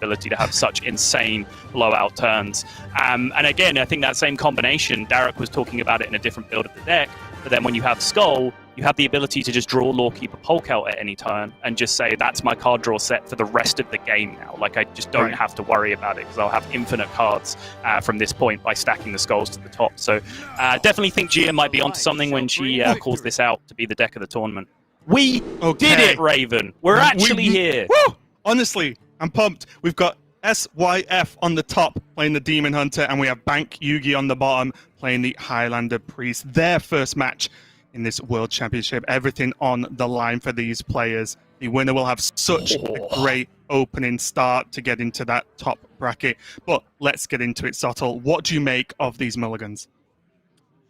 ability to have such insane blowout turns. And again, I think that same combination, Derek was talking about it in a different build of the deck, but then when you have Skull, you have the ability to just draw Lawkeeper Polk out at any turn and just say, that's my card draw set for the rest of the game now. Like, I just don't have to worry about it because I'll have infinite cards from this point by stacking the Skulls to the top. So definitely think Gia might be onto something when she calls this out to be the deck of the tournament. We did it, Raven. We're actually here. Woo! Honestly, I'm pumped. We've got SYF on the top playing the Demon Hunter, and we have Bankyugi on the bottom playing the Highlander Priest. Their first match in this World Championship. Everything on the line for these players. The winner will have such a great opening start to get into that top bracket. But let's get into it, Sottle. What do you make of these mulligans?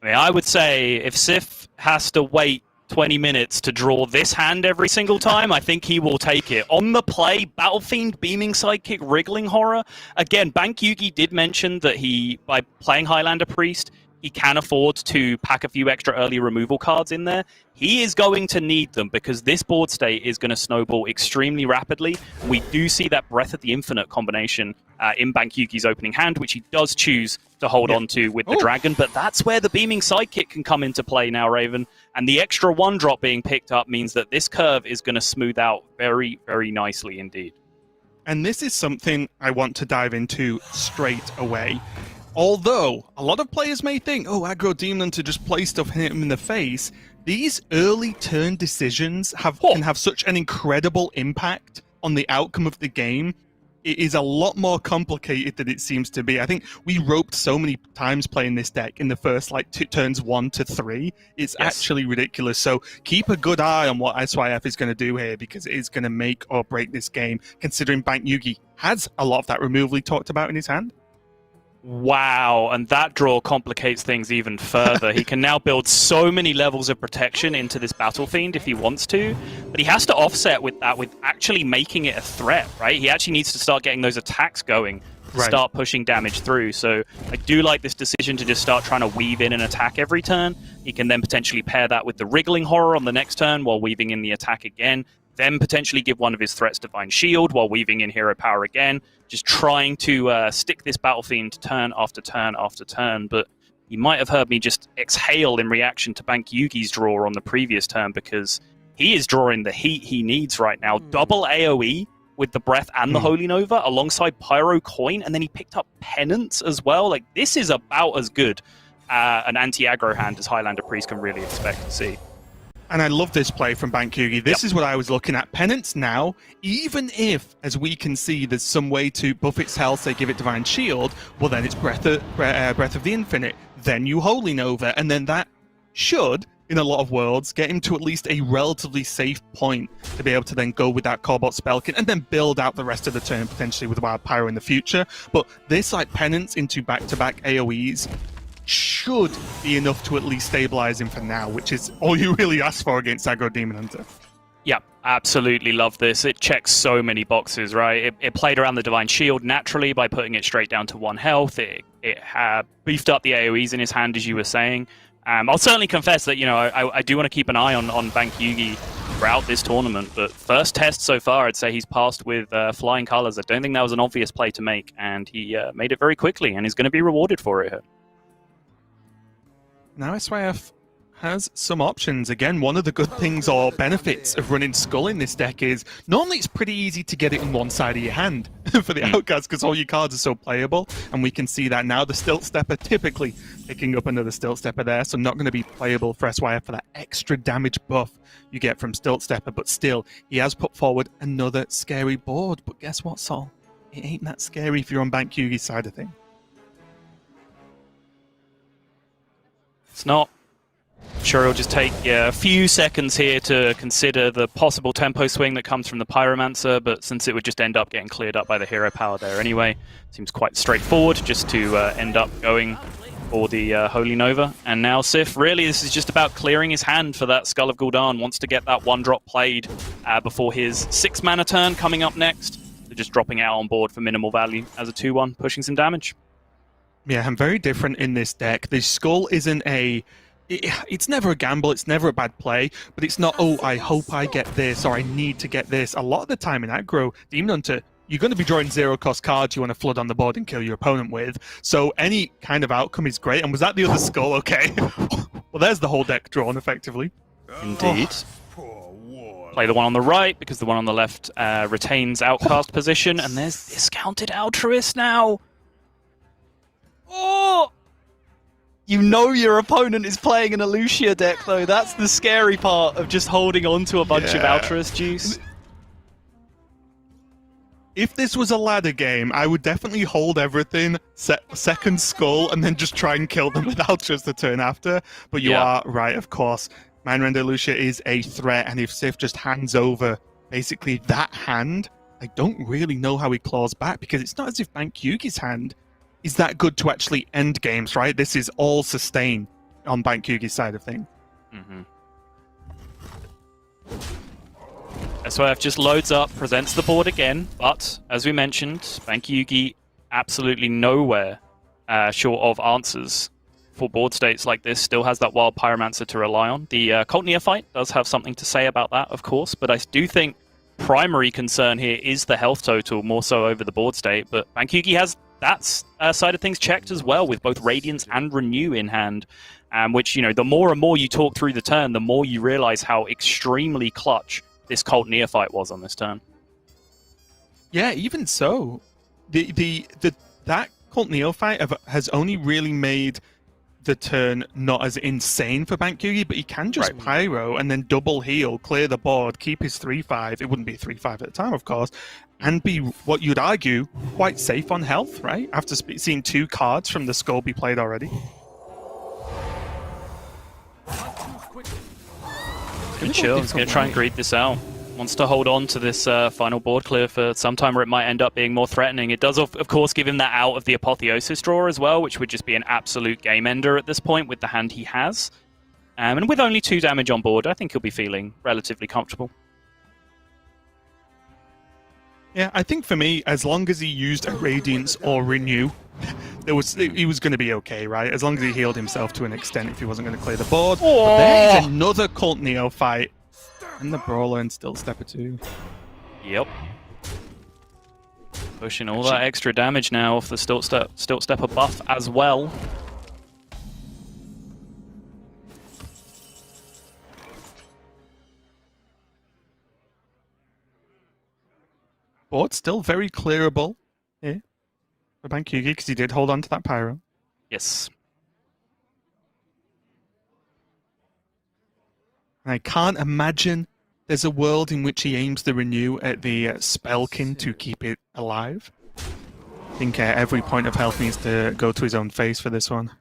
I mean, I would say if Sif has to wait 20 minutes to draw this hand every single time, I think he will take it. On the play, Battle Fiend, Beaming Sidekick, Wriggling Horror. Again, Bankyugi did mention that by playing Highlander Priest, he can afford to pack a few extra early removal cards in there. He is going to need them because this board state is going to snowball extremely rapidly. We do see that Breath of the Infinite combination in Bankyugi's opening hand, which he does choose to hold on to with the Dragon, but that's where the Beaming Sidekick can come into play now, Raven. And the extra 1-drop being picked up means that this curve is going to smooth out very, very nicely indeed. And this is something I want to dive into straight away. Although, a lot of players may think, oh, aggro Demon to just play stuff and hit him in the face, these early turn decisions can have such an incredible impact on the outcome of the game. It is a lot more complicated than it seems to be. I think we roped so many times playing this deck in the first turns 1 to 3. It's actually ridiculous. So keep a good eye on what SYF is going to do here, because it is going to make or break this game, considering Bankyugi has a lot of that removal he talked about in his hand. Wow, and that draw complicates things even further. He can now build so many levels of protection into this Battle Fiend if he wants to, but he has to offset with that with actually making it a threat, right? He actually needs to start getting those attacks going to start pushing damage through. So I do like this decision to just start trying to weave in an attack every turn. He can then potentially pair that with the Wriggling Horror on the next turn while weaving in the attack again. Then potentially give one of his threats Divine Shield while weaving in Hero Power again. Just trying to stick this Battle Fiend turn after turn after turn. But you might have heard me just exhale in reaction to Bankyugi's draw on the previous turn, because he is drawing the heat he needs right now. Double AoE with the Breath and the Holy Nova alongside Pyro Coin, and then he picked up Penance as well. Like, this is about as good an anti-aggro hand as Highlander Priest can really expect to see. And I love this play from Bankyugi. This is what I was looking at. Penance now, even if, as we can see, there's some way to buff its health, say give it Divine Shield, well then it's Breath of the Infinite, then you Holy Nova, and then that should, in a lot of worlds, get him to at least a relatively safe point to be able to then go with that Cobalt Spellkin and then build out the rest of the turn, potentially with Wild Pyro in the future. But this, like, Penance into back-to-back AoEs, should be enough to at least stabilize him for now, which is all you really ask for against aggro Demon Hunter. Yeah, absolutely love this. It checks so many boxes, right? It played around the Divine Shield naturally by putting it straight down to 1 health. It beefed up the AoEs in his hand, as you were saying. I'll certainly confess that, you know, I do want to keep an eye on Bankyugi throughout this tournament, but first test so far, I'd say he's passed with flying colors. I don't think that was an obvious play to make, and he made it very quickly, and he's going to be rewarded for it. Now SYF has some options. Again, one of the good things or benefits of running Skull in this deck is normally it's pretty easy to get it in one side of your hand for the outcast, because all your cards are so playable, and we can see that now. The Stilt Stepper typically picking up another Stilt Stepper there, so not going to be playable for SYF for that extra damage buff you get from Stilt Stepper, but still, he has put forward another scary board. But guess what, Sol? It ain't that scary if you're on Bankyugi's side of things. It's not. I'm sure it'll just take a few seconds here to consider the possible tempo swing that comes from the Pyromancer, but since it would just end up getting cleared up by the hero power there anyway, seems quite straightforward just to end up going for the Holy Nova. And now Sif, really, this is just about clearing his hand for that Skull of Gul'dan. Wants to get that 1-drop played before his 6-mana turn coming up next. So just dropping it out on board for minimal value as a 2-1, pushing some damage. Yeah, I'm very different in this deck. The Skull isn't it's never a gamble, it's never a bad play, but it's not, oh, I hope I get this, or I need to get this. A lot of the time in aggro, Demon Hunter you're going to be drawing zero-cost cards you want to flood on the board and kill your opponent with. So any kind of outcome is great. And was that the other skull? Okay. Well, there's the whole deck drawn, effectively. Indeed. Play the one on the right, because the one on the left retains outcast position. And there's discounted Altruist now. Oh! You know your opponent is playing an Alucia deck, though. That's the scary part of just holding on to a bunch of Altruist juice. If this was a ladder game, I would definitely hold everything, set second skull, and then just try and kill them with Altruist the turn after. But you are right, of course. Mind Render Lucia is a threat, and if Sif just hands over basically that hand, I don't really know how he claws back, because it's not as if Bankyugi's hand is that good to actually end games, right? This is all sustain on Bankyugi's side of things. SYF just loads up, presents the board again, but as we mentioned, Bankyugi absolutely nowhere short of answers for board states like this. Still has that Wild Pyromancer to rely on. The Cult Neophyte does have something to say about that, of course, but I do think primary concern here is the health total, more so over the board state, but Bankyugi has that side of things checked as well, with both Radiance and Renew in hand, which, you know, the more and more you talk through the turn, the more you realize how extremely clutch this Cult Neophyte was on this turn. Yeah, even so, that Cult Neophyte has only really made the turn not as insane for Bankyugi, but he can just Pyro and then double heal, clear the board, keep his 3-5. It wouldn't be 3-5 at the time, of course, and be, what you'd argue, quite safe on health, right? After seeing 2 cards from the skull be played already. Good chill. He's going to try and greed this out. Wants to hold on to this final board clear for some time, where it might end up being more threatening. It does, of course, give him that out of the Apotheosis draw as well, which would just be an absolute game ender at this point with the hand he has. And with only 2 damage on board, I think he'll be feeling relatively comfortable. Yeah, I think for me, as long as he used a Radiance or Renew, he was going to be okay, right? As long as he healed himself to an extent, if he wasn't going to clear the board. Oh! But there is another Cult Neophyte. And the Brawler and Still Stepper too. Yep. Pushing all that extra damage now off the Stilt Stepper buff as well. Board still very clearable here for Bankyugi, because he did hold on to that Pyro. Yes. I can't imagine there's a world in which he aims the Renew at the Spellkin to keep it alive. I think every point of health needs to go to his own face for this one.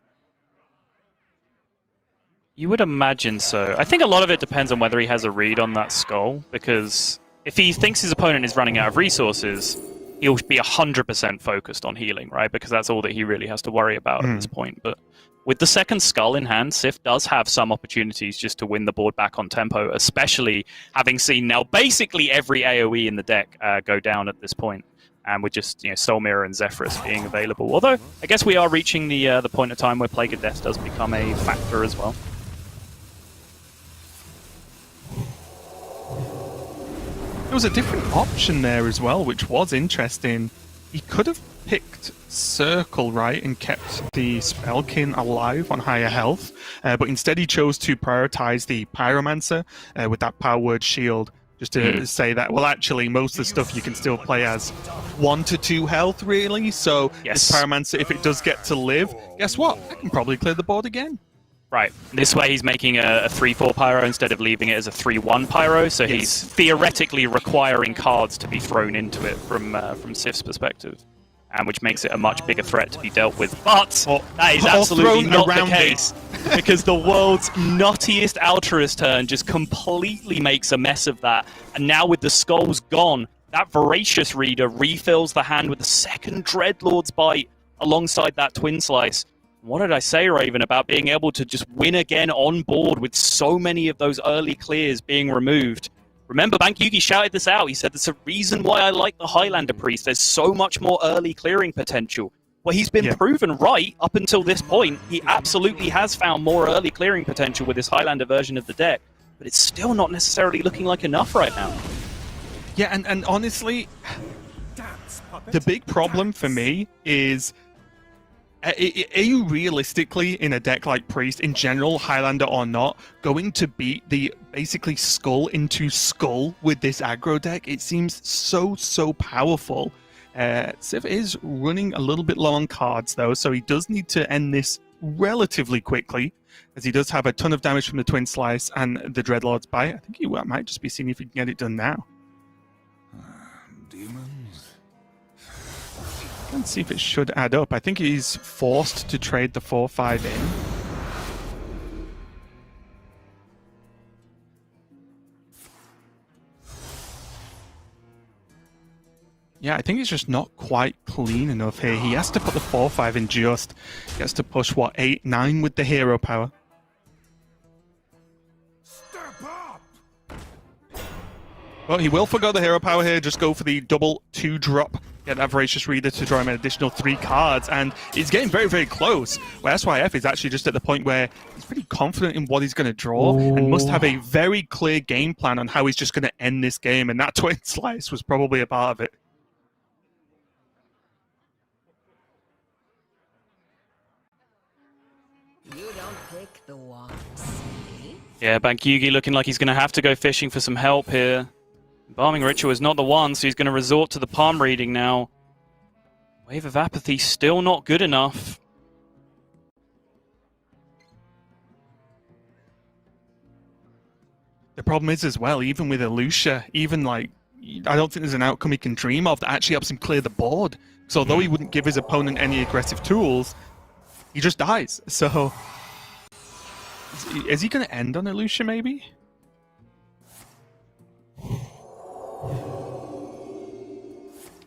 You would imagine so. I think a lot of it depends on whether he has a read on that skull, because if he thinks his opponent is running out of resources, he'll be 100% focused on healing, right? Because that's all that he really has to worry about at this point. But with the second skull in hand, Sif does have some opportunities just to win the board back on tempo, especially having seen now basically every AoE in the deck go down at this point, and with just, you know, Soul Mirror and Zephyrus being available. Although, I guess we are reaching the point of time where Plague of Death does become a factor as well. There was a different option there as well, which was interesting. He could have picked Circle, right, and kept the Spellkin alive on higher health, but instead he chose to prioritize the Pyromancer with that Power Word Shield, just to say that, well, actually, most of the stuff you can still play as 1 to 2 health, really, so this Pyromancer, if it does get to live, guess what? I can probably clear the board again. Right. This way he's making a 3-4 Pyro instead of leaving it as a 3-1 Pyro, so he's theoretically requiring cards to be thrown into it from Sif's perspective, and which makes it a much bigger threat to be dealt with. But that is absolutely not the case, because the world's nuttiest Altruist turn just completely makes a mess of that, and now with the skulls gone, that Voracious Reader refills the hand with a second Dreadlord's Bite alongside that Twin Slice. What did I say, Raven, about being able to just win again on board with so many of those early clears being removed? Remember, Bankyugi shouted this out. He said, there's a reason why I like the Highlander Priest. There's so much more early clearing potential. Well, he's been proven right up until this point. He absolutely has found more early clearing potential with his Highlander version of the deck, but it's still not necessarily looking like enough right now. Yeah, and honestly, the big problem for me is, are you realistically, in a deck like Priest, in general, Highlander or not, going to beat the basically skull into skull with this aggro deck? It seems so powerful. Civ is running a little bit low on cards, though, so he does need to end this relatively quickly, as he does have a ton of damage from the Twin Slice and the Dreadlord's Bite. I think he might just be seeing if he can get it done now. Demons. Let's see if it should add up. I think he's forced to trade the 4-5 in. Yeah, I think it's just not quite clean enough here. He has to put the 4-5 in just. He has to push, what, 8-9 with the hero power. Step up. Well, he will forgo the hero power here, just go for the double 2-drop. Get that Voracious Reader to draw him an additional 3 cards, and he's getting very close. Where SYF is actually just at the point where he's pretty confident in what he's going to draw, and must have a very clear game plan on how he's just going to end this game, and that Twin Slice was probably a part of it. You don't pick the ones. Yeah, Bankyugi looking like he's going to have to go fishing for some help here. Embalming Ritual is not the one, so he's going to resort to the palm reading now. Wave of Apathy still not good enough. The problem is as well, even with Elucia, even like, I don't think there's an outcome he can dream of that actually helps him clear the board. So although he wouldn't give his opponent any aggressive tools, he just dies. So is he going to end on Elucia maybe?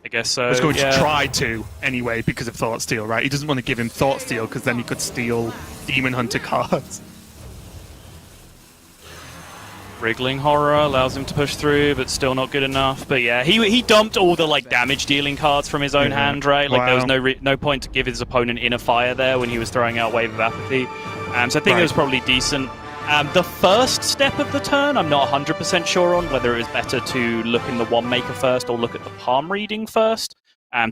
I guess so. He's going to try to anyway because of Thought Steal, right? He doesn't want to give him Thought Steal because then he could steal Demon Hunter cards. Wriggling Horror allows him to push through, but still not good enough. But yeah, he dumped all the like damage dealing cards from his own hand, right? Like there was no point to give his opponent Inner Fire there when he was throwing out Wave of Apathy. So I think it was probably decent. The first step of the turn, I'm not 100% sure on whether it was better to look in the One Maker first or look at the palm reading first,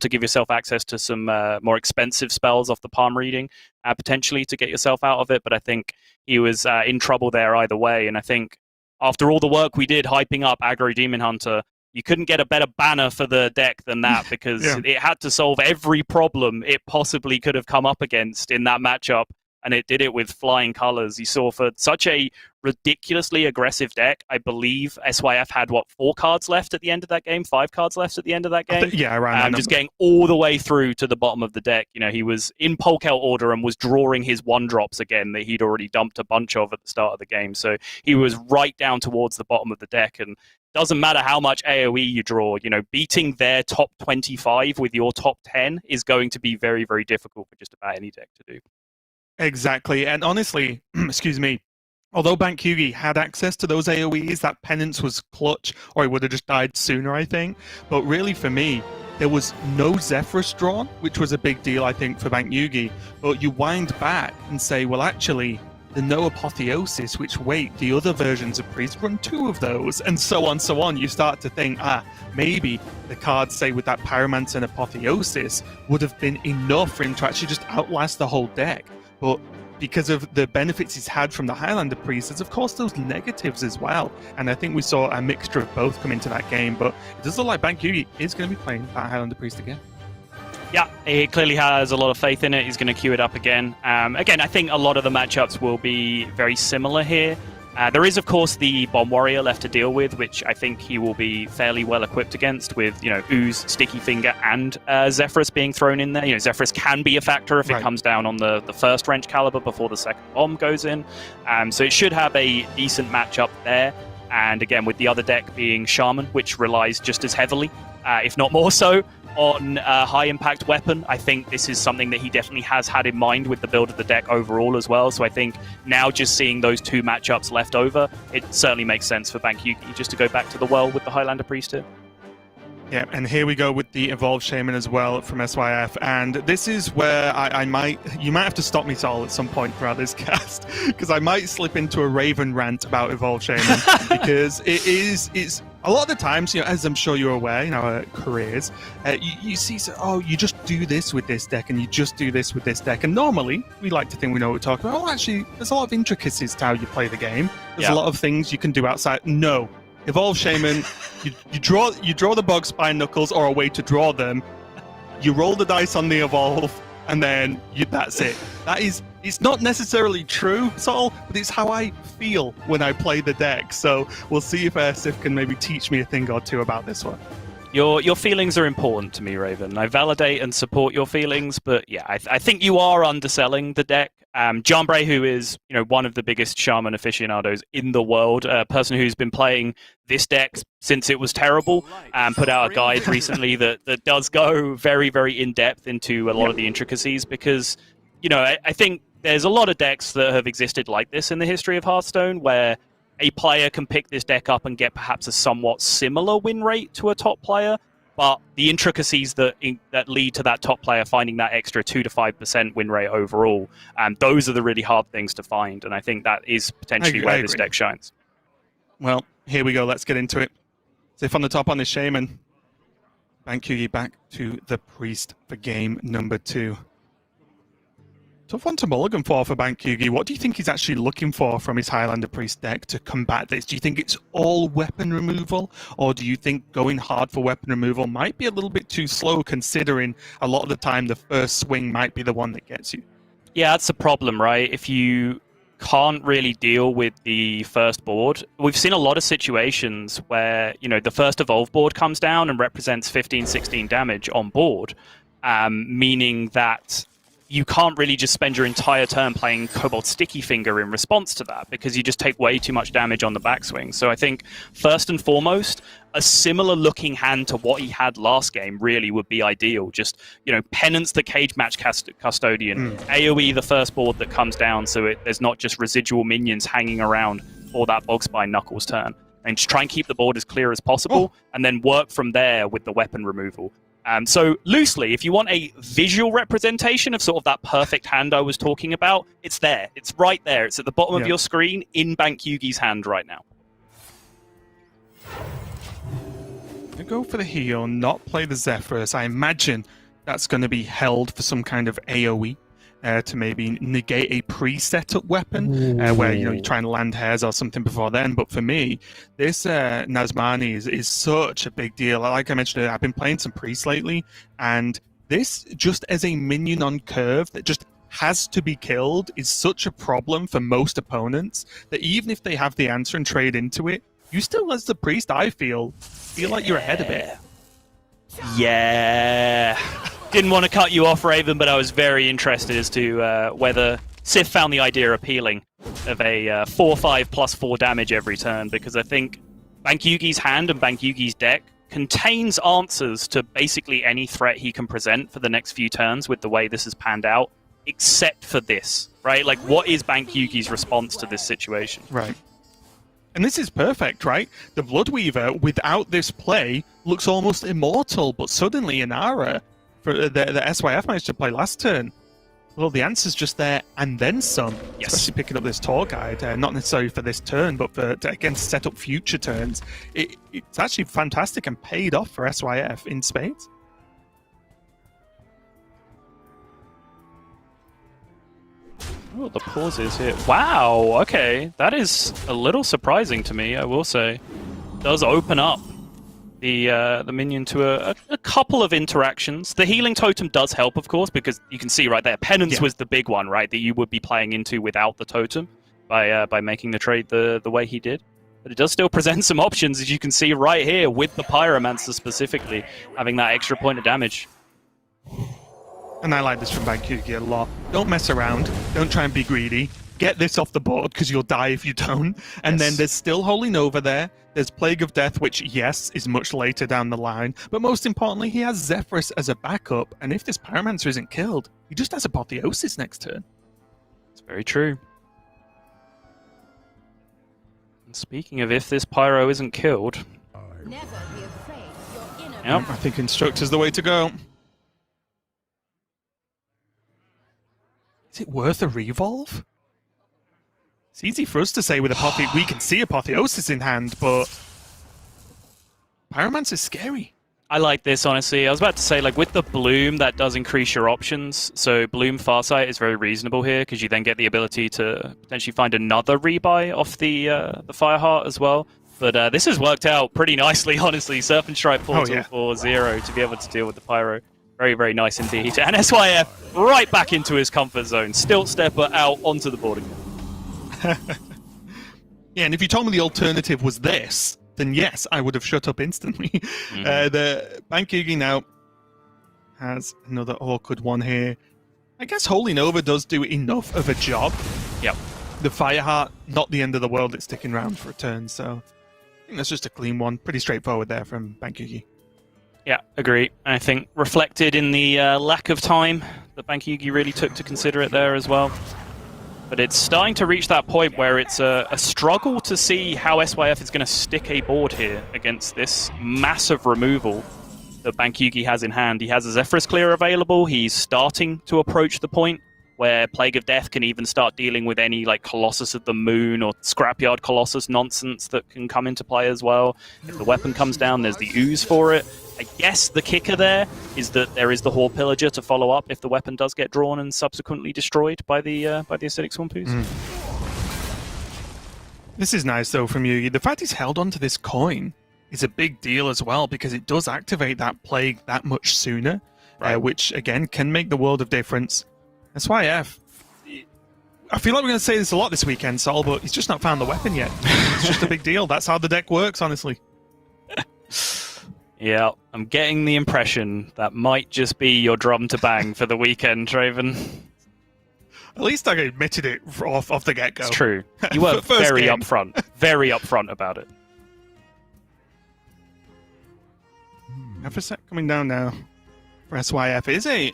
to give yourself access to some more expensive spells off the palm reading, potentially to get yourself out of it. But I think he was in trouble there either way. And I think after all the work we did hyping up Aggro Demon Hunter, you couldn't get a better banner for the deck than that, because it had to solve every problem it possibly could have come up against in that matchup. And it did it with flying colors. You saw for such a ridiculously aggressive deck, I believe SYF had, 4 cards left at the end of that game? 5 cards left at the end of that game? Yeah, around that just getting all the way through to the bottom of the deck. You know, he was in Polk out order and was drawing his 1-drops again that he'd already dumped a bunch of at the start of the game. So he was right down towards the bottom of the deck. And doesn't matter how much AoE you draw, you know, beating their top 25 with your top 10 is going to be very difficult for just about any deck to do. Exactly, and honestly, excuse me, although Bankyugi had access to those AoEs, that Penance was clutch, or he would have just died sooner, I think. But really, for me, there was no Zephyrus drawn, which was a big deal, I think, for Bankyugi. But you wind back and say, well, actually, the no Apotheosis, which, wait, the other versions of Priest run 2 of those, and so on. You start to think, maybe the cards, say, with that Pyromancer and Apotheosis, would have been enough for him to actually just outlast the whole deck. But because of the benefits he's had from the Highlander Priest, there's of course those negatives as well. And I think we saw a mixture of both come into that game. But it does look like Bankyugi is going to be playing that Highlander Priest again. Yeah, he clearly has a lot of faith in it. He's going to queue it up again. Again, I think a lot of the matchups will be very similar here. There is, of course, the Bomb Warrior left to deal with, which I think he will be fairly well equipped against, with, you know, Ooze, Sticky Finger, and Zephyrus being thrown in there. You know, Zephyrus can be a factor if it comes down on the first Wrench Caliber before the second bomb goes in. So it should have a decent matchup there. And again, with the other deck being Shaman, which relies just as heavily, if not more so, on a high-impact weapon. I think this is something that he definitely has had in mind with the build of the deck overall as well. So I think now just seeing those 2 matchups left over, it certainly makes sense for Bankyugi just to go back to the well with the Highlander Priest here. Yeah, and here we go with the Evolved Shaman as well from SYF, and this is where you might have to stop me, Sol, at some point throughout this cast, because I might slip into a Raven rant about Evolved Shaman, because it's A lot of the times, as I'm sure you're aware in our careers, you see, you just do this with this deck, and you just do this with this deck. And normally, we like to think we know what we're talking about. Oh, actually, there's a lot of intricacies to how you play the game. There's a lot of things you can do outside. No. Evolve Shaman, you draw the Bog Spine Knuckles, or a way to draw them. You roll the dice on the Evolve, and then that's it. It's not necessarily true, Sol, but it's how I feel when I play the deck. So we'll see if Sif can maybe teach me a thing or two about this one. Your feelings are important to me, Raven. I validate and support your feelings, but yeah, I think you are underselling the deck. Jambray, who is one of the biggest Shaman aficionados in the world, a person who's been playing this deck since it was terrible, put out a guide recently that does go very, very in depth into a lot of the intricacies, because I think there's a lot of decks that have existed like this in the history of Hearthstone, where a player can pick this deck up and get perhaps a somewhat similar win rate to a top player, but the intricacies that lead to that top player finding that extra 2 to 5% win rate overall, those are the really hard things to find, and I think that is potentially where this deck shines. Well, here we go. Let's get into it. Sif on the top on this Shaman. Bankyugi back to the Priest for game number 2. Tough one to mulligan for Bankyugi. What do you think he's actually looking for from his Highlander Priest deck to combat this? Do you think it's all weapon removal, or do you think going hard for weapon removal might be a little bit too slow, considering a lot of the time the first swing might be the one that gets you? Yeah, that's the problem, right? If you can't really deal with the first board, we've seen a lot of situations where, the first Evolve board comes down and represents 15, 16 damage on board, meaning that you can't really just spend your entire turn playing Cobalt Sticky Finger in response to that, because you just take way too much damage on the backswing. So I think, first and foremost, a similar looking hand to what he had last game really would be ideal. Just, Penance the Cage Match Custodian, AoE the first board that comes down, so there's not just residual minions hanging around for that Bogspine Knuckles turn. And just try and keep the board as clear as possible, and then work from there with the weapon removal. So loosely, if you want a visual representation of sort of that perfect hand I was talking about, it's there. It's right there. It's at the bottom of your screen in Bankyugi's hand right now. Go for the heal, not play the Zephyrus. I imagine that's going to be held for some kind of AoE to maybe negate a pre-setup weapon where you try and land hairs or something before then. But for me, this Nazmani is such a big deal. Like I mentioned, I've been playing some priests lately, and this, just as a minion on curve that just has to be killed, is such a problem for most opponents that even if they have the answer and trade into it, you still, as the priest, I feel like you're ahead of it. Yeah. Didn't want to cut you off, Raven, but I was very interested as to whether Sif found the idea appealing of a 4/5 plus 4 damage every turn, because I think Bankyugi's hand and Bankyugi's deck contains answers to basically any threat he can present for the next few turns with the way this has panned out, except for this, right? Like, what is Bankyugi's response to this situation? Right. And this is perfect, right? The Bloodweaver, without this play, looks almost immortal, but suddenly Inara, for the SYF managed to play last turn, well, the answer's just there and then some. Yes. Especially picking up this tour guide, not necessarily for this turn, but to set up future turns. It's actually fantastic and paid off for SYF in spades. Oh, the pauses here. Wow, okay. That is a little surprising to me, I will say. It does open up the minion to a couple of interactions. The healing totem does help, of course, because you can see right there, Penance was the big one, right, that you would be playing into without the totem by making the trade the way he did. But it does still present some options, as you can see right here, with the Pyromancer specifically, having that extra point of damage. And I like this from Bankyugi a lot. Don't mess around. Don't try and be greedy. Get this off the board, because you'll die if you don't. And then there's still Holy Nova there. There's Plague of Death, which, yes, is much later down the line. But most importantly, he has Zephyrus as a backup. And if this Pyromancer isn't killed, he just has Apotheosis next turn. It's very true. And speaking of if this Pyro isn't killed... Never be afraid of your inner I think Instructor's the way to go. Is it worth a revolve? It's easy for us to say with we can see Apotheosis in hand, but Pyromancer's scary. I like this, honestly. I was about to say, like, with the Bloom, that does increase your options. So Bloom Farsight is very reasonable here, because you then get the ability to potentially find another rebuy off the Fireheart as well. But this has worked out pretty nicely, honestly. Serpent Strike Portal for 0 to be able to deal with the Pyro. Very, very nice indeed. And SYF right back into his comfort zone. Stilt Stepper out onto the board again. Yeah, and if you told me the alternative was this, then yes, I would have shut up instantly. The Bankyugi now has another awkward one here. I guess Holy Nova does do enough of a job. Yep. The Fireheart, not the end of the world, it's sticking around for a turn, so I think that's just a clean one. Pretty straightforward there from Bankyugi. Yeah, agree. I think reflected in the lack of time that Bankyugi really took to consider it there as well. But it's starting to reach that point where it's a struggle to see how SYF is going to stick a board here against this massive removal that Bankyugi has in hand. He has a Zephyrus Clear available. He's starting to approach the point where Plague of Death can even start dealing with any like Colossus of the Moon or Scrapyard Colossus nonsense that can come into play as well. If the weapon comes down, there's the Ooze for it. I guess the kicker there is that there is the Horde Pillager to follow up if the weapon does get drawn and subsequently destroyed by the Acidic Swamp Ooze. This is nice though from Yugi. The fact he's held onto this coin is a big deal as well, because it does activate that Plague that much sooner, which again can make the world of difference. SYF, I feel like we're going to say this a lot this weekend, Sol, but he's just not found the weapon yet. It's just a big deal. That's how the deck works, honestly. Yeah, I'm getting the impression that might just be your drum to bang for the weekend, Draven. At least I admitted it off the get-go. It's true. You were very upfront about it. Everset coming down now for SYF is a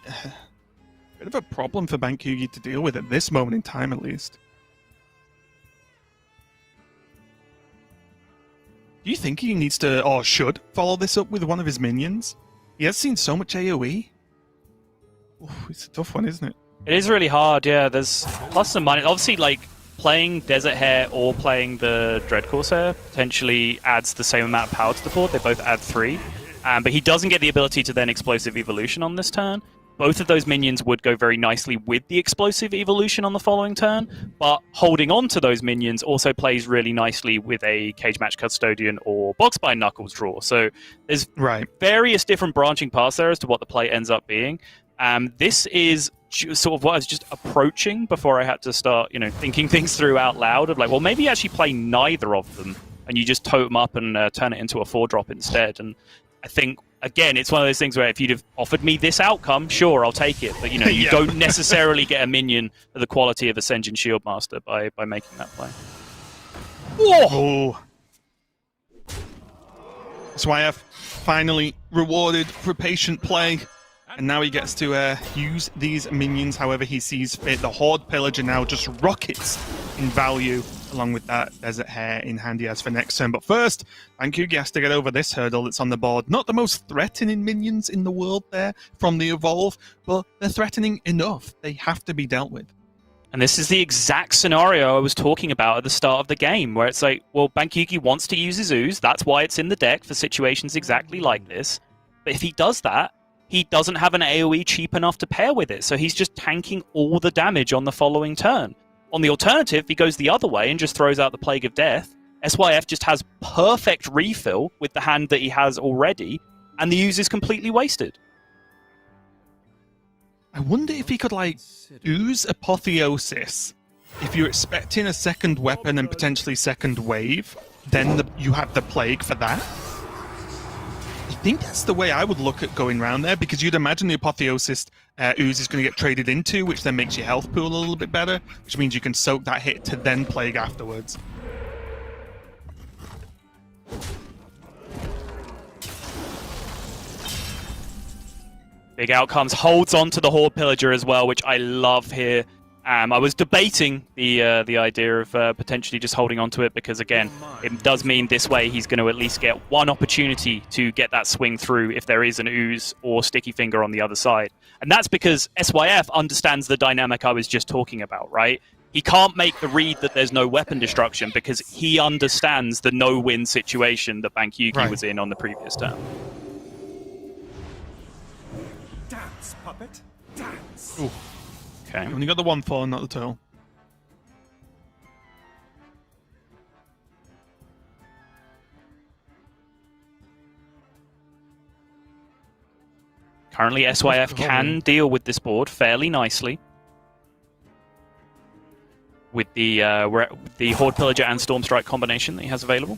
bit of a problem for Bankyugi to deal with at this moment in time, at least. Do you think he needs to, or should, follow this up with one of his minions? He has seen so much AoE. Ooh, it's a tough one, isn't it? It is really hard, yeah. There's plus and minus. Obviously, like, playing Desert Hare or playing the Dread Corsair potentially adds the same amount of power to the board. They both add 3. But he doesn't get the ability to then Explosive Evolution on this turn. Both of those minions would go very nicely with the Explosive Evolution on the following turn, but holding on to those minions also plays really nicely with a Cage Match Custodian or Boxbind Knuckles draw. So there's various different branching paths there as to what the play ends up being. This is sort of what I was just approaching before I had to start, thinking things through out loud of like, well, maybe you actually play neither of them and you just totem up and turn it into a 4-drop instead. And I think, again, it's one of those things where if you'd have offered me this outcome, sure, I'll take it. But, you don't necessarily get a minion of the quality of Ascension Shieldmaster by making that play. Whoa! SYF finally rewarded for patient play. And now he gets to use these minions however he sees fit. The Horde Pillager now just rockets in value, along with that Desert Hare in hand he has for next turn. But first, Bankyugi has to get over this hurdle that's on the board. Not the most threatening minions in the world there from the Evolve, but they're threatening enough. They have to be dealt with. And this is the exact scenario I was talking about at the start of the game, where it's like, well, Bankyugi wants to use his Ooze. That's why it's in the deck for situations exactly like this. But if he does that, he doesn't have an AoE cheap enough to pair with it, so he's just tanking all the damage on the following turn. On the alternative, he goes the other way and just throws out the Plague of Death. SYF just has perfect refill with the hand that he has already, and the use is completely wasted. I wonder if he could, Ooze Apotheosis. If you're expecting a second weapon and potentially second wave, then you have the Plague for that. I think that's the way I would look at going around there, because you'd imagine the Apotheosis Ooze is going to get traded into, which then makes your health pool a little bit better, which means you can soak that hit to then Plague afterwards. Big outcomes. Holds on to the Horde Pillager as well, which I love here. I was debating the idea of potentially just holding on to it because, again, it does mean this way he's going to at least get one opportunity to get that swing through if there is an Ooze or Sticky Finger on the other side. And that's because SYF understands the dynamic I was just talking about, right? he can't make the read that there's no weapon destruction because he understands the no-win situation that Bankyugi was in on the previous turn. Dance, puppet. Dance. Ooh. Okay. Only got the 1/4, not the turtle. Currently, SYF can deal with this board fairly nicely with the Horde Pillager and Stormstrike combination that he has available.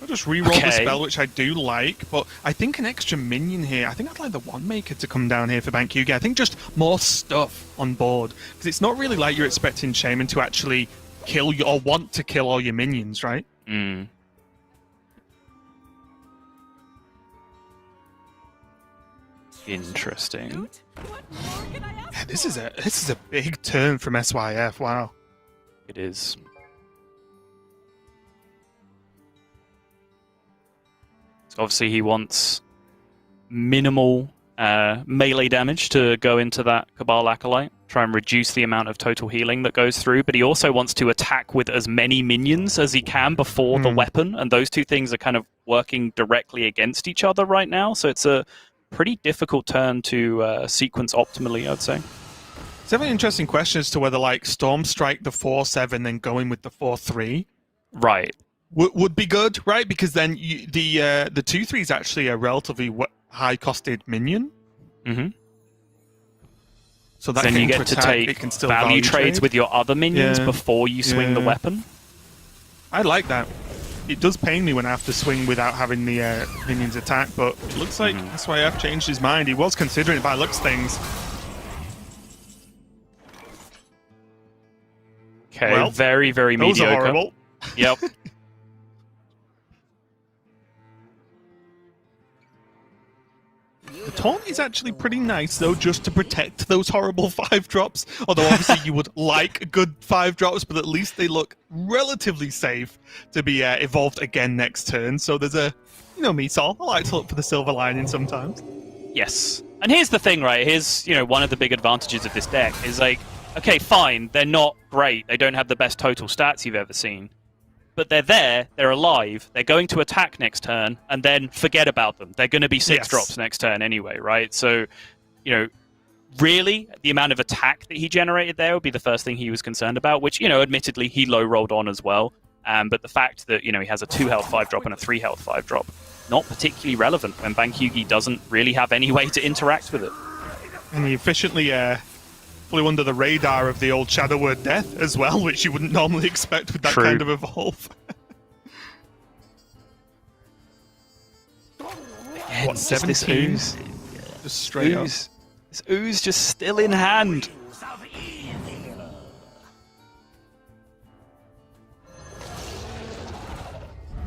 I'll just re-roll the spell, which I do like, but I think an extra minion here. I think I'd like the One Maker to come down here for Bankyugi. I think just more stuff on board, because it's not really like you're expecting Shaman to actually kill you or want to kill all your minions, right? Mm. Interesting. Yeah, this is a big turn from SYF. Wow. It is. So obviously he wants minimal melee damage to go into that Cabal Acolyte, try and reduce the amount of total healing that goes through, but he also wants to attack with as many minions as he can before the weapon, and those two things are kind of working directly against each other right now, so it's a pretty difficult turn to sequence optimally, I'd say. It's definitely an interesting question as to whether, like, Stormstrike the 4/7 then going with the 4/3 right would be good, right? Because then the 2/3 is actually a relatively high-costed minion. Mm-hmm. So that then you get to take value trades with your other minions before you swing the weapon. I like that. It does pain me when I have to swing without having the minions attack, but it looks like SYF changed his mind. He was considering it by looks things. Okay, well, very, very mediocre. Those are horrible. Yep. The taunt is actually pretty nice, though, just to protect those horrible 5-drops. Although, obviously, you would like good 5-drops, but at least they look relatively safe to be evolved again next turn. So there's a, you know me, Sol, I like to look for the silver lining sometimes. Yes. And here's the thing, right? Here's, one of the big advantages of this deck is, like, okay, fine, they're not great. They don't have the best total stats you've ever seen. But they're there, they're alive, they're going to attack next turn, and then forget about them. They're going to be 6-drops next turn anyway, right? So, really, the amount of attack that he generated there would be the first thing he was concerned about, which, admittedly, he low-rolled on as well. But the fact that, he has a 2-health 5-drop and a 3-health 5-drop, not particularly relevant when Bankyugi doesn't really have any way to interact with it. And he efficiently flew under the radar of the old Shadow Word Death as well, which you wouldn't normally expect with that kind of evolve. What, 17? Just straight up. This ooze just still in hand.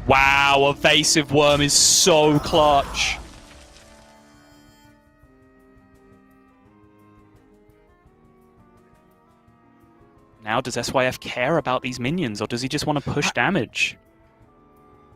Wow, Evasive Worm is so clutch. Now, does SYF care about these minions, or does he just want to push damage?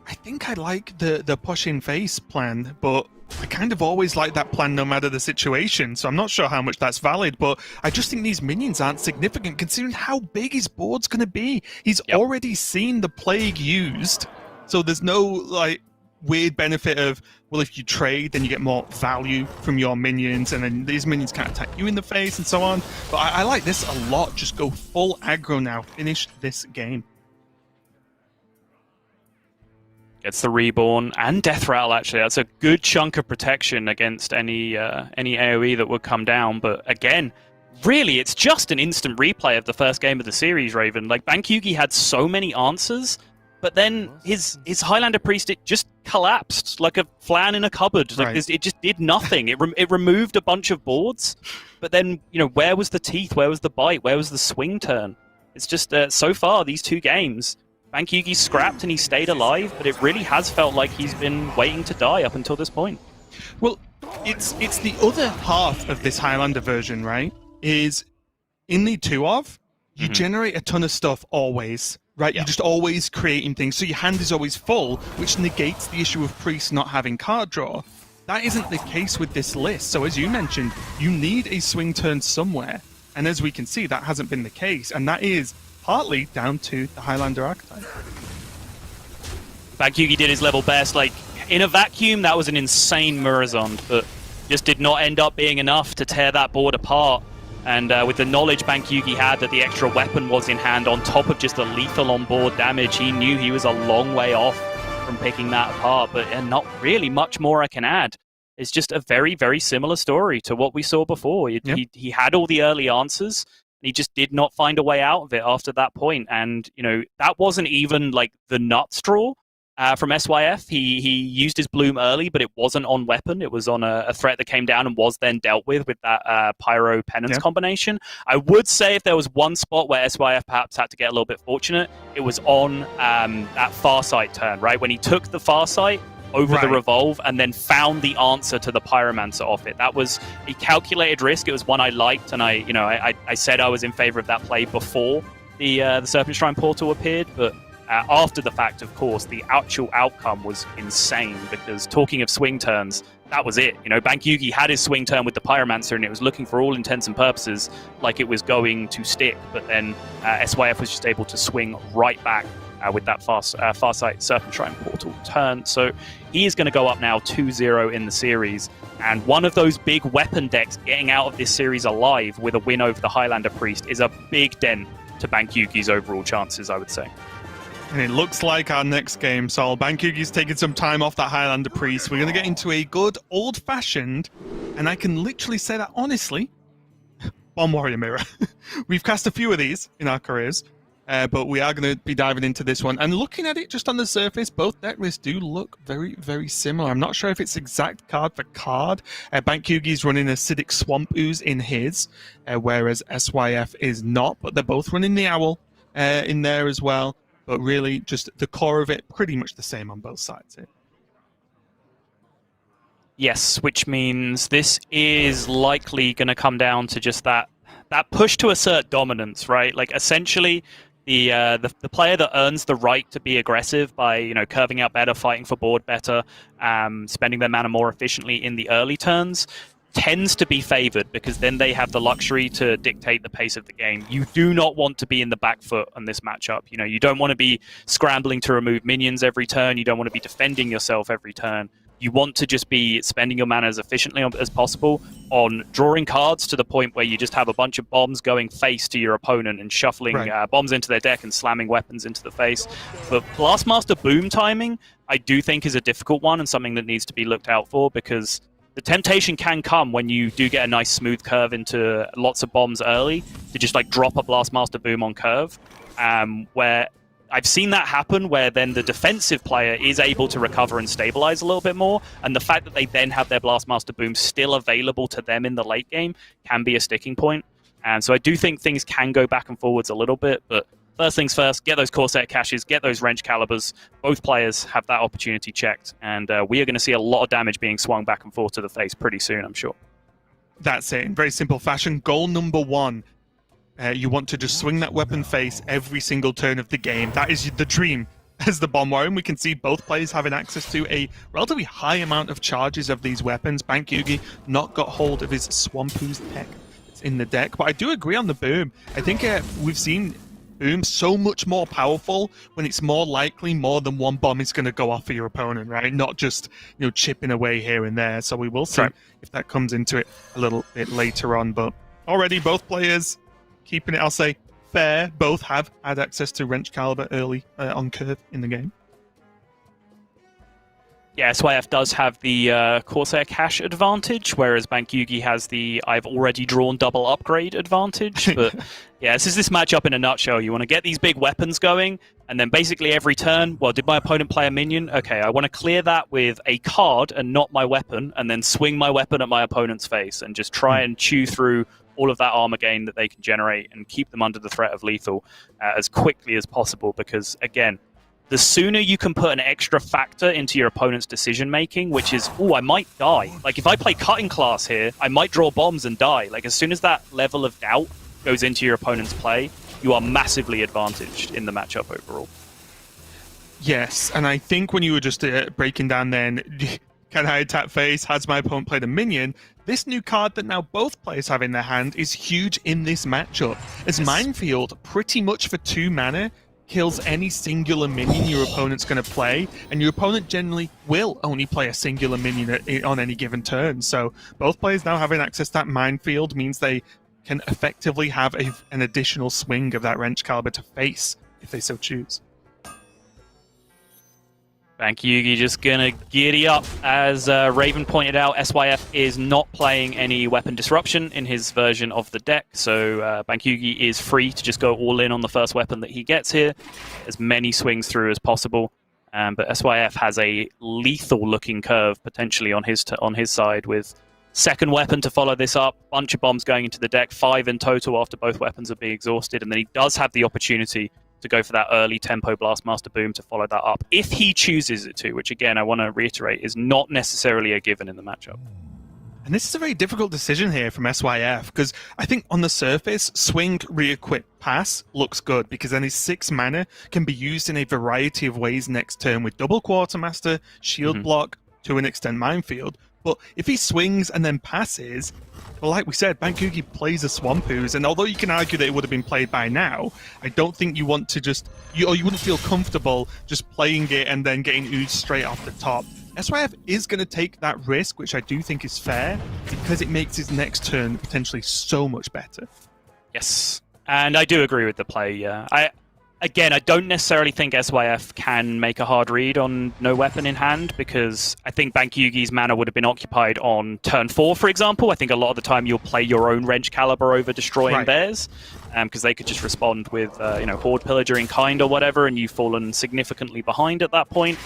I think I like the push in face plan, but I kind of always like that plan no matter the situation, so I'm not sure how much that's valid, but I just think these minions aren't significant considering how big his board's going to be. He's already seen the Plague used, so there's no, like, weird benefit of, well, if you trade, then you get more value from your minions, and then these minions can't attack you in the face and so on. But I like this a lot. Just go full aggro now. Finish this game. Gets the Reborn and Death Rattle, actually. That's a good chunk of protection against any AoE that would come down. But again, really, it's just an instant replay of the first game of the series, Raven. Like, Bankyugi had so many answers, but then his Highlander Priest, it just collapsed like a flan in a cupboard. Like, it just did nothing. It removed a bunch of boards, but then, where was the teeth? Where was the bite? Where was the swing turn? It's just, so far, these two games, Bankyugi scrapped and he stayed alive, but it really has felt like he's been waiting to die up until this point. Well, it's the other half of this Highlander version, right? Is in the 2-of, you generate a ton of stuff always. Right, you're just always creating things, so your hand is always full, which negates the issue of Priest not having card draw. that isn't the case with this list. So as you mentioned, you need a swing turn somewhere. And as we can see, that hasn't been the case. And that is partly down to the Highlander archetype. Bankyugi did his level best. Like, in a vacuum, that was an insane Murazond, but just did not end up being enough to tear that board apart. And with the knowledge Bankyugi had that the extra weapon was in hand on top of just the lethal on-board damage, he knew he was a long way off from picking that apart, but not really much more I can add. It's just a very, very similar story to what we saw before. He had all the early answers, and he just did not find a way out of it after that point. And, you know, that wasn't even like the nut straw. From SYF, he used his bloom early, but it wasn't on weapon. It was on a threat that came down and was then dealt with that Pyro Penance combination. I would say if there was one spot where SYF perhaps had to get a little bit fortunate, it was on that Farsight turn, right? When he took the Farsight over the Revolve and then found the answer to the Pyromancer off it. That was a calculated risk. It was one I liked, and I said I was in favor of that play before the Serpent Shrine portal appeared, but after the fact, of course, the actual outcome was insane, because talking of swing turns, that was it. You know, Bankyugi had his swing turn with the Pyromancer, and it was looking for all intents and purposes like it was going to stick, but then SYF was just able to swing right back with that Farsight Serpent Shrine portal turn. So he is going to go up now 2-0 in the series, and one of those big weapon decks getting out of this series alive with a win over the Highlander Priest is a big dent to Bankyugi's overall chances, I would say. And it looks like our next game, Sol. Bankyugi's taking some time off that Highlander Priest. We're going to get into a good old-fashioned, and I can literally say that honestly, Bomb Warrior Mirror. We've cast a few of these in our careers, but we are going to be diving into this one. And looking at it just on the surface, both deck lists do look very, very similar. I'm not sure if it's exact card for card. Bankyugi's running Acidic Swamp Ooze in his, whereas SYF is not, but they're both running the Owl in there as well. But really, just the core of it, pretty much the same on both sides here. Yes, which means this is likely going to come down to just that push to assert dominance, right? Like, essentially, the player that earns the right to be aggressive by, you know, curving out better, fighting for board better, spending their mana more efficiently in the early turns, tends to be favored, because then they have the luxury to dictate the pace of the game. You do not want to be in the back foot on this matchup. You know, you don't want to be scrambling to remove minions every turn. You don't want to be defending yourself every turn. You want to just be spending your mana as efficiently as possible on drawing cards to the point where you just have a bunch of bombs going face to your opponent and shuffling bombs into their deck and slamming weapons into the face. But Blastmaster Boom timing, I do think, is a difficult one and something that needs to be looked out for, because the temptation can come when you do get a nice smooth curve into lots of bombs early to just like drop a Blastmaster Boom on curve, where I've seen that happen, where then the defensive player is able to recover and stabilize a little bit more, and the fact that they then have their Blastmaster Boom still available to them in the late game can be a sticking point. And so I do think things can go back and forwards a little bit, but first things first, get those Corsair caches, get those Wrench Calibers. Both players have that opportunity checked, and we are going to see a lot of damage being swung back and forth to the face pretty soon, I'm sure. That's it. In very simple fashion, goal number one. You want to just swing that weapon face every single turn of the game. That is the dream as the Bomb Warrior. We can see both players having access to a relatively high amount of charges of these weapons. Bankyugi not got hold of his Swamp Ooze tech that's in the deck. But I do agree on the Boom. I think we've seen Boom so much more powerful when it's more likely more than one bomb is going to go off for your opponent, right? Not just, you know, chipping away here and there. So we will see if that comes into it a little bit later on. But already both players keeping it, I'll say, fair. Both have had access to Wrench Caliber early on curve in the game. Yeah, SYF does have the Corsair cache advantage, whereas Bankyugi has the I've already drawn double upgrade advantage. But yeah, this is this matchup in a nutshell. You want to get these big weapons going, and then basically every turn, well, did my opponent play a minion? Okay, I want to clear that with a card and not my weapon, and then swing my weapon at my opponent's face and just try and chew through all of that armor gain that they can generate and keep them under the threat of lethal as quickly as possible, because, again, the sooner you can put an extra factor into your opponent's decision-making, which is, oh, I might die. Like, if I play Cutting Class here, I might draw bombs and die. Like, as soon as that level of doubt goes into your opponent's play, you are massively advantaged in the matchup overall. Yes, and I think when you were just breaking down then, can I tap face? Has my opponent played a minion? This new card that now both players have in their hand is huge in this matchup, as Minefield, pretty much for 2 mana, kills any singular minion your opponent's going to play, and your opponent generally will only play a singular minion on any given turn. So both players now having access to that Minefield means they can effectively have an additional swing of that Wrench Caliber to face, if they so choose. Bankyugi just gonna giddy up. As Raven pointed out, SYF is not playing any weapon disruption in his version of the deck, so Bankyugi is free to just go all in on the first weapon that he gets here, as many swings through as possible. But SYF has a lethal-looking curve potentially on his side, with second weapon to follow this up, bunch of bombs going into the deck, 5 in total after both weapons are being exhausted, and then he does have the opportunity to go for that early tempo Blastmaster Boom to follow that up, if he chooses it to, which again, I want to reiterate, is not necessarily a given in the matchup. And this is a very difficult decision here from SYF, because I think on the surface, swing, re-equip, pass looks good, because then his 6 mana can be used in a variety of ways next turn with double Quartermaster, shield block, to an extent Minefield. But if he swings and then passes, well, like we said, Bankyugi plays a Swamp Ooze, and although you can argue that it would have been played by now, I don't think you want to just... you wouldn't feel comfortable just playing it and then getting Ooze straight off the top. SYF is going to take that risk, which I do think is fair, because it makes his next turn potentially so much better. Yes, and I do agree with the play, yeah. Again, I don't necessarily think SYF can make a hard read on no weapon in hand, because I think Bankyugi's mana would have been occupied on turn 4, for example. I think a lot of the time you'll play your own Wrench Caliber over destroying theirs, because they could just respond with Horde Pillager in kind or whatever, and you've fallen significantly behind at that point.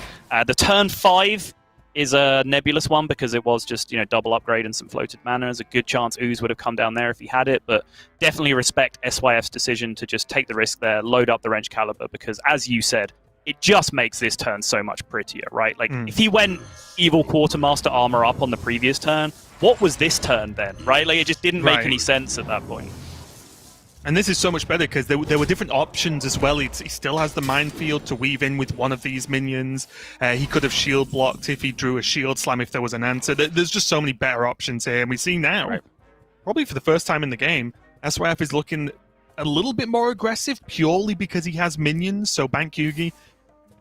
The turn 5 is a nebulous one, because it was just double upgrade and some floated mana. There's a good chance Ooze would have come down there if he had it, but definitely respect SYF's decision to just take the risk there, load up the Wrench Caliber, because as you said, it just makes this turn so much prettier, right? Like, if he went Evil Quartermaster Armor up on the previous turn, what was this turn then, right? Like, it just didn't make any sense at that point. And this is so much better because there were different options as well. He still has the Minefield to weave in with one of these minions. He could have shield blocked if he drew a shield slam if there was an answer. There's just so many better options here. And we see now, probably for the first time in the game, SYF is looking a little bit more aggressive purely because he has minions. So Bankyugi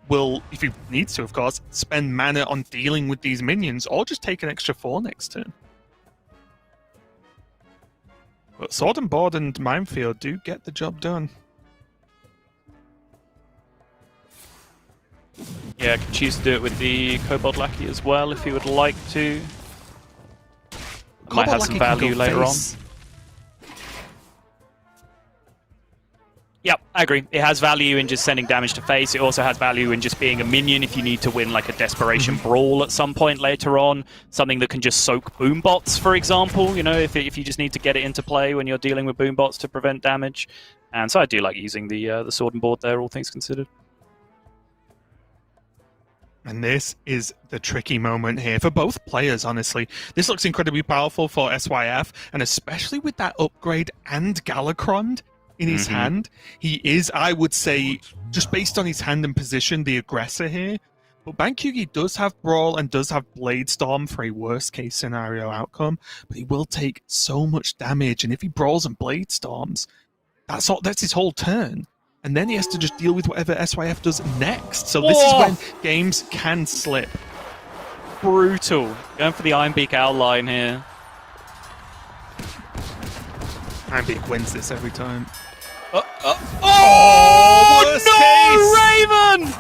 will, if he needs to, of course, spend mana on dealing with these minions or just take an extra 4 next turn. But Sword and Board and Minefield do get the job done. Yeah, I can choose to do it with the Kobold Lackey as well if he would like to. Might have some value later on. Yep, I agree. It has value in just sending damage to face. It also has value in just being a minion if you need to win like a Desperation Brawl at some point later on. Something that can just soak boom bots, for example, if you just need to get it into play when you're dealing with boom bots to prevent damage. And so I do like using the Sword and Board there, all things considered. And this is the tricky moment here for both players, honestly. This looks incredibly powerful for SYF, and especially with that upgrade and Galakron in his hand. He is, I would say, just based on his hand and position, the aggressor here. But Bankyugi does have Brawl and does have Blade Storm for a worst-case scenario outcome, but he will take so much damage, and if he Brawls and Blade Storms, that's his whole turn. And then he has to just deal with whatever SYF does next. So this is when games can slip. Brutal. Going for the Ironbeak Owl line here. Ironbeak wins this every time. Oh, worst no, case! Raven!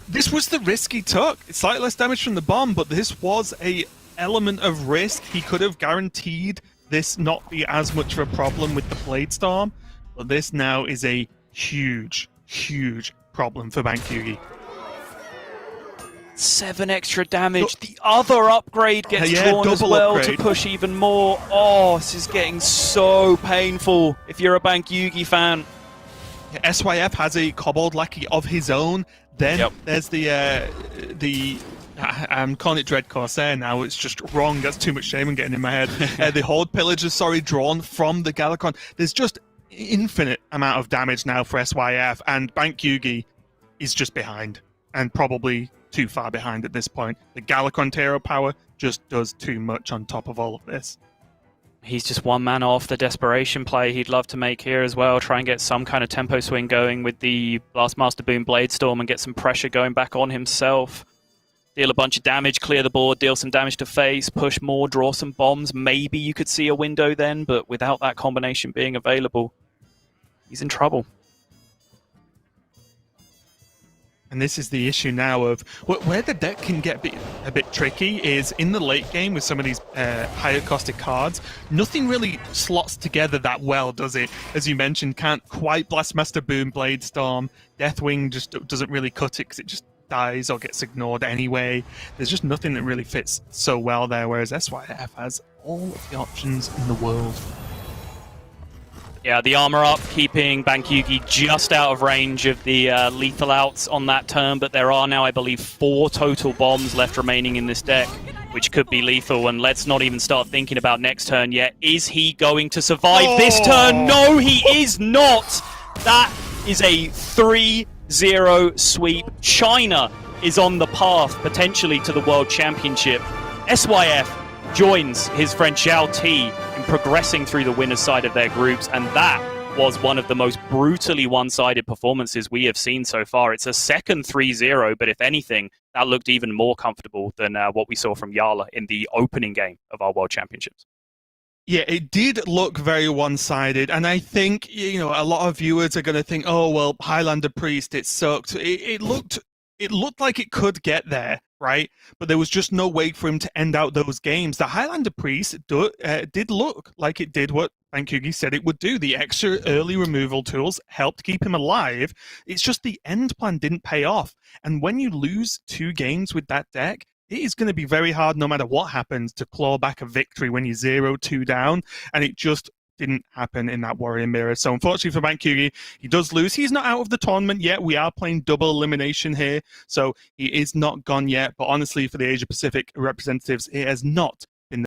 This was the risk he took. It's slightly less damage from the bomb, but this was a element of risk. He could have guaranteed this not be as much of a problem with the Blade Storm, but this now is a huge, huge problem for Bankyugi. 7 extra damage. The other upgrade gets drawn as double well upgrade to push even more. Oh, this is getting so painful if you're a Bankyugi fan. SYF has a Kobold Lackey of his own. Then there's I'm calling it Dread Corsair now. It's just wrong. That's too much shame in getting in my head. The Horde Pillager, drawn from the Galakron. There's just infinite amount of damage now for SYF, and Bankyugi is just behind. and probably too far behind at this point. The Galacon hero power just does too much on top of all of this. He's just one man off the desperation play he'd love to make here as well. Try and get some kind of tempo swing going with the Blastmaster Boom Bladestorm and get some pressure going back on himself. Deal a bunch of damage, clear the board, deal some damage to face, push more, draw some bombs. Maybe you could see a window then, but without that combination being available, he's in trouble. And this is the issue now of where the deck can get a bit tricky is in the late game with some of these higher costed cards. Nothing really slots together that well, does it? As you mentioned, can't quite Blastmaster Boom Bladestorm. Deathwing just doesn't really cut it because it just dies or gets ignored anyway. There's just nothing that really fits so well there, whereas SYF has all of the options in the world. Yeah, the armor up, keeping Bankyugi just out of range of the lethal outs on that turn, but there are now, I believe, 4 total bombs left remaining in this deck, which could be lethal, and let's not even start thinking about next turn yet. Is he going to survive this turn? No, he is not! That is a 3-0 sweep. China is on the path, potentially, to the World Championship. SYF joins his friend Zhao Ti in progressing through the winner's side of their groups, and that was one of the most brutally one-sided performances we have seen so far. It's a second 3-0, but if anything, that looked even more comfortable than what we saw from Yala in the opening game of our World Championships. Yeah, it did look very one-sided, and I think, you know, a lot of viewers are going to think, oh, well, Highlander Priest, it sucked. It looked like it could get there, right? But there was just no way for him to end out those games. The Highlander Priest did look like it did what Bankyugi said it would do. The extra early removal tools helped keep him alive. It's just the end plan didn't pay off. And when you lose 2 games with that deck, it is going to be very hard, no matter what happens, to claw back a victory when you're 0-2 down. And it just didn't happen in that Warrior Mirror. So unfortunately for Bankyugi, he does lose. He's not out of the tournament yet. We are playing double elimination here, so he is not gone yet. But honestly, for the Asia Pacific representatives, it has not